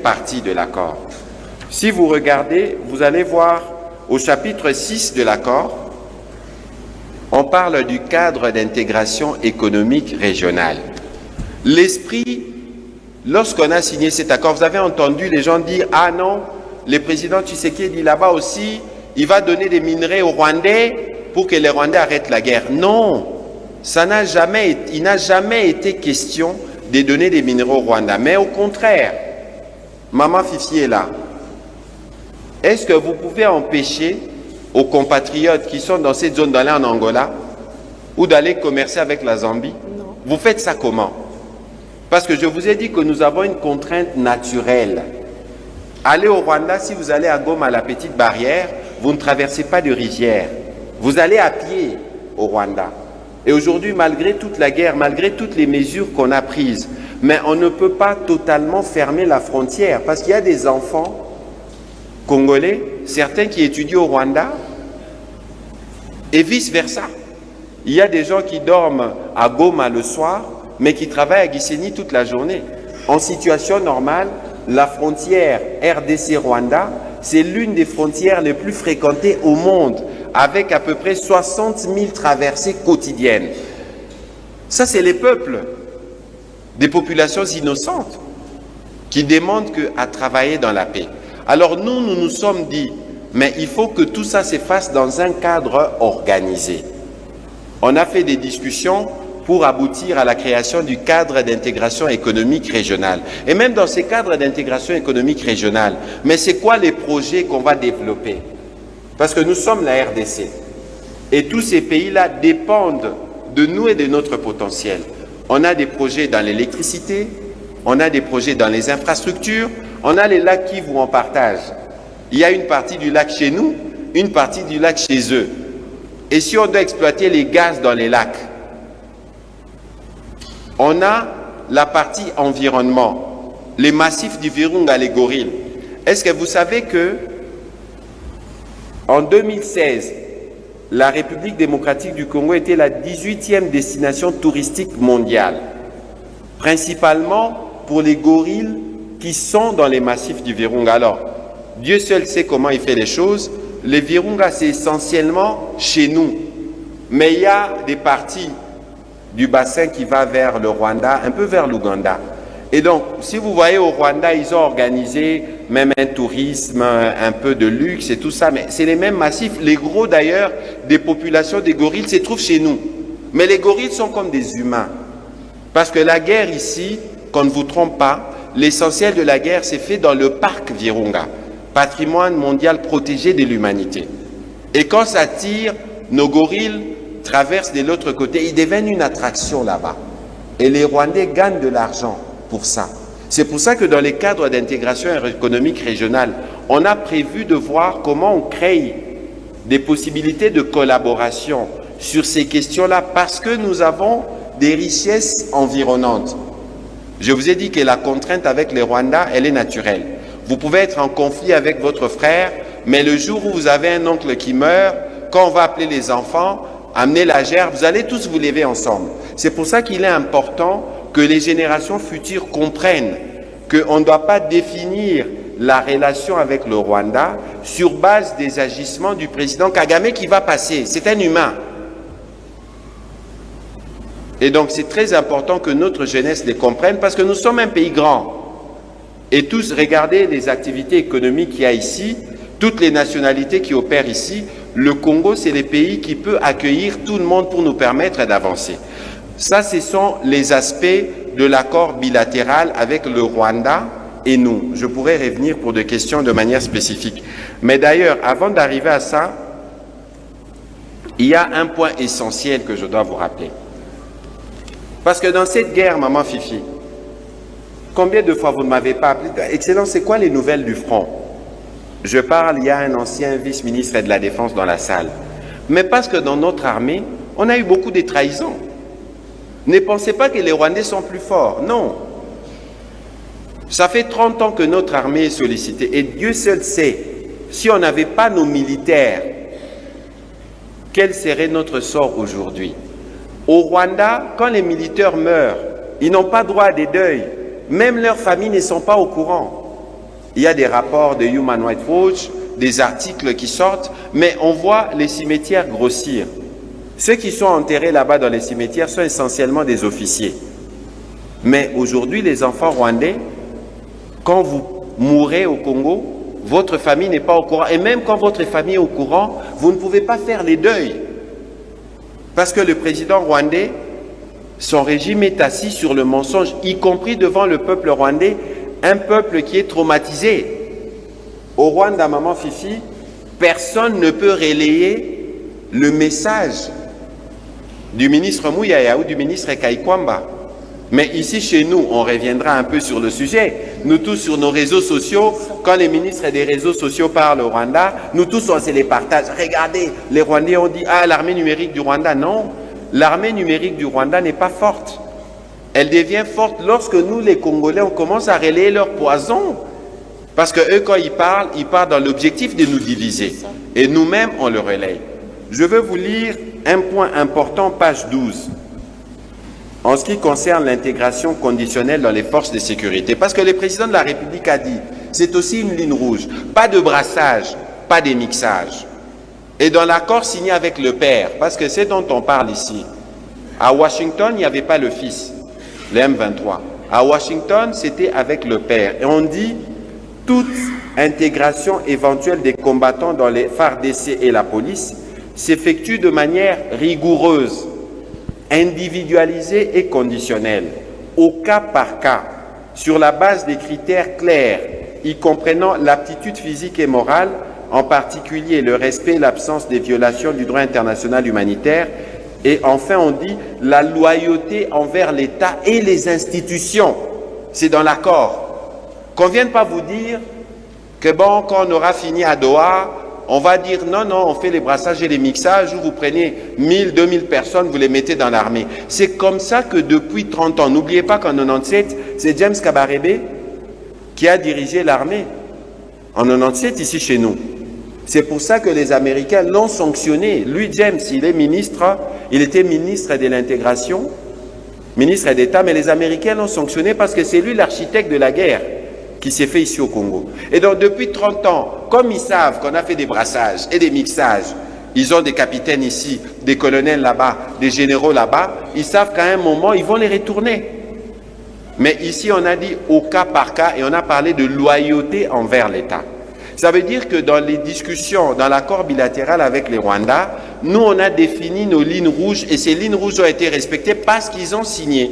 partie de l'accord. Si vous regardez, vous allez voir au chapitre 6 de l'accord, on parle du cadre d'intégration économique régionale. L'esprit, lorsqu'on a signé cet accord, vous avez entendu les gens dire « Ah non, le président Tshisekedi là-bas aussi, il va donner des minerais aux Rwandais pour que les Rwandais arrêtent la guerre. » Non, il n'a jamais été question de donner des minerais au Rwanda. Mais au contraire, Maman Fifi est là. Est-ce que vous pouvez empêcher aux compatriotes qui sont dans cette zone d'aller en Angola ou d'aller commercer avec la Zambie? Non. Vous faites ça comment? Parce que je vous ai dit que nous avons une contrainte naturelle. Allez au Rwanda, si vous allez à Goma, à la petite barrière, vous ne traversez pas de rivière. Vous allez à pied au Rwanda. Et aujourd'hui, malgré toute la guerre, malgré toutes les mesures qu'on a prises, mais on ne peut pas totalement fermer la frontière parce qu'il y a des enfants congolais, certains qui étudient au Rwanda et vice-versa. Il y a des gens qui dorment à Goma le soir, mais qui travaillent à Gisenyi toute la journée. En situation normale, la frontière RDC-Rwanda, c'est l'une des frontières les plus fréquentées au monde, avec à peu près 60 000 traversées quotidiennes. Ça, c'est les peuples, des populations innocentes, qui demandent à travailler dans la paix. Alors nous nous sommes dit, mais il faut que tout ça se fasse dans un cadre organisé. On a fait des discussions pour aboutir à la création du cadre d'intégration économique régionale. Et même dans ces cadres d'intégration économique régionale, mais c'est quoi les projets qu'on va développer? Parce que nous sommes la RDC. Et tous ces pays-là dépendent de nous et de notre potentiel. On a des projets dans l'électricité, on a des projets dans les infrastructures, on a les lacs Kivu où on partage. Il y a une partie du lac chez nous, une partie du lac chez eux. Et si on doit exploiter les gaz dans les lacs, on a la partie environnement, les massifs du Virunga, les gorilles. Est-ce que vous savez que en 2016, la République démocratique du Congo était la 18e destination touristique mondiale, principalement pour les gorilles qui sont dans les massifs du Virunga. Alors, Dieu seul sait comment il fait les choses. Les Virunga, c'est essentiellement chez nous. Mais il y a des parties du bassin qui va vers le Rwanda, un peu vers l'Ouganda. Et donc, si vous voyez au Rwanda, ils ont organisé même un tourisme, un peu de luxe et tout ça, mais c'est les mêmes massifs. Les gros d'ailleurs des populations des gorilles se trouvent chez nous. Mais les gorilles sont comme des humains. Parce que la guerre ici, qu'on ne vous trompe pas, l'essentiel de la guerre s'est fait dans le parc Virunga, patrimoine mondial protégé de l'humanité. Et quand ça tire, nos gorilles traversent de l'autre côté, ils deviennent une attraction là-bas. Et les Rwandais gagnent de l'argent pour ça. C'est pour ça que dans les cadres d'intégration économique régionale, on a prévu de voir comment on crée des possibilités de collaboration sur ces questions-là parce que nous avons des richesses environnantes. Je vous ai dit que la contrainte avec les Rwandais, elle est naturelle. Vous pouvez être en conflit avec votre frère, mais le jour où vous avez un oncle qui meurt, quand on va appeler les enfants, amener la gerbe, vous allez tous vous lever ensemble. C'est pour ça qu'il est important que les générations futures comprennent qu'on ne doit pas définir la relation avec le Rwanda sur base des agissements du président Kagame qui va passer. C'est un humain. Et donc c'est très important que notre jeunesse les comprenne parce que nous sommes un pays grand. Et tous, regardez les activités économiques qu'il y a ici, toutes les nationalités qui opèrent ici. Le Congo, c'est le pays qui peut accueillir tout le monde pour nous permettre d'avancer. Ça, ce sont les aspects de l'accord bilatéral avec le Rwanda et nous. Je pourrais revenir pour des questions de manière spécifique. Mais d'ailleurs, avant d'arriver à ça, il y a un point essentiel que je dois vous rappeler. Parce que dans cette guerre, Maman Fifi, combien de fois vous ne m'avez pas appelé? Excellence, c'est quoi les nouvelles du front? Je parle, il y a un ancien vice-ministre de la Défense dans la salle. Mais parce que dans notre armée, on a eu beaucoup de trahisons. Ne pensez pas que les Rwandais sont plus forts. Non. Ça fait 30 ans que notre armée est sollicitée. Et Dieu seul sait, si on n'avait pas nos militaires, quel serait notre sort aujourd'hui? Au Rwanda, quand les militaires meurent, ils n'ont pas droit à des deuils. Même leurs familles ne sont pas au courant. Il y a des rapports de Human Rights Watch, des articles qui sortent, mais on voit les cimetières grossir. Ceux qui sont enterrés là-bas dans les cimetières sont essentiellement des officiers. Mais aujourd'hui, les enfants rwandais, quand vous mourrez au Congo, votre famille n'est pas au courant. Et même quand votre famille est au courant, vous ne pouvez pas faire les deuils. Parce que le président rwandais, son régime est assis sur le mensonge, y compris devant le peuple rwandais, un peuple qui est traumatisé. Au Rwanda, maman Fifi, personne ne peut relayer le message du ministre Mouyaya ou du ministre Kaikwamba. Mais ici, chez nous, on reviendra un peu sur le sujet. Nous tous, sur nos réseaux sociaux, quand les ministres des réseaux sociaux parlent au Rwanda, nous tous, on se les partage. Regardez, les Rwandais ont dit « Ah, l'armée numérique du Rwanda ». Non, l'armée numérique du Rwanda n'est pas forte. Elle devient forte lorsque nous, les Congolais, on commence à relayer leur poison. Parce que eux, quand ils parlent dans l'objectif de nous diviser. Et nous-mêmes, on le relaye. Je veux vous lire un point important, page 12. En ce qui concerne l'intégration conditionnelle dans les forces de sécurité. Parce que le président de la République a dit, c'est aussi une ligne rouge. Pas de brassage, pas de mixage. Et dans l'accord signé avec le père, parce que c'est dont on parle ici, à Washington, il n'y avait pas le fils, le M23. À Washington, c'était avec le père. Et on dit, toute intégration éventuelle des combattants dans les FARDC et la police s'effectue de manière rigoureuse, individualisée et conditionnelle, au cas par cas, sur la base des critères clairs, y comprenant l'aptitude physique et morale, en particulier le respect et l'absence des violations du droit international humanitaire, et enfin on dit la loyauté envers l'État et les institutions. C'est dans l'accord. Qu'on ne vienne pas vous dire que bon, quand on aura fini à Doha, on va dire non, non, on fait les brassages et les mixages où vous prenez 1000, 2000 personnes, vous les mettez dans l'armée. C'est comme ça que depuis 30 ans, n'oubliez pas qu'en 97, c'est James Kabarebe qui a dirigé l'armée. En 97, ici chez nous. C'est pour ça que les Américains l'ont sanctionné. Lui, James, il est ministre, il était ministre de l'intégration, ministre d'État, mais les Américains l'ont sanctionné parce que c'est lui l'architecte de la guerre qui s'est fait ici au Congo. Et donc depuis 30 ans, comme ils savent qu'on a fait des brassages et des mixages, ils ont des capitaines ici, des colonels là-bas, des généraux là-bas, ils savent qu'à un moment, ils vont les retourner. Mais ici, on a dit au cas par cas et on a parlé de loyauté envers l'État. Ça veut dire que dans les discussions, dans l'accord bilatéral avec les Rwandais, nous, on a défini nos lignes rouges et ces lignes rouges ont été respectées parce qu'ils ont signé.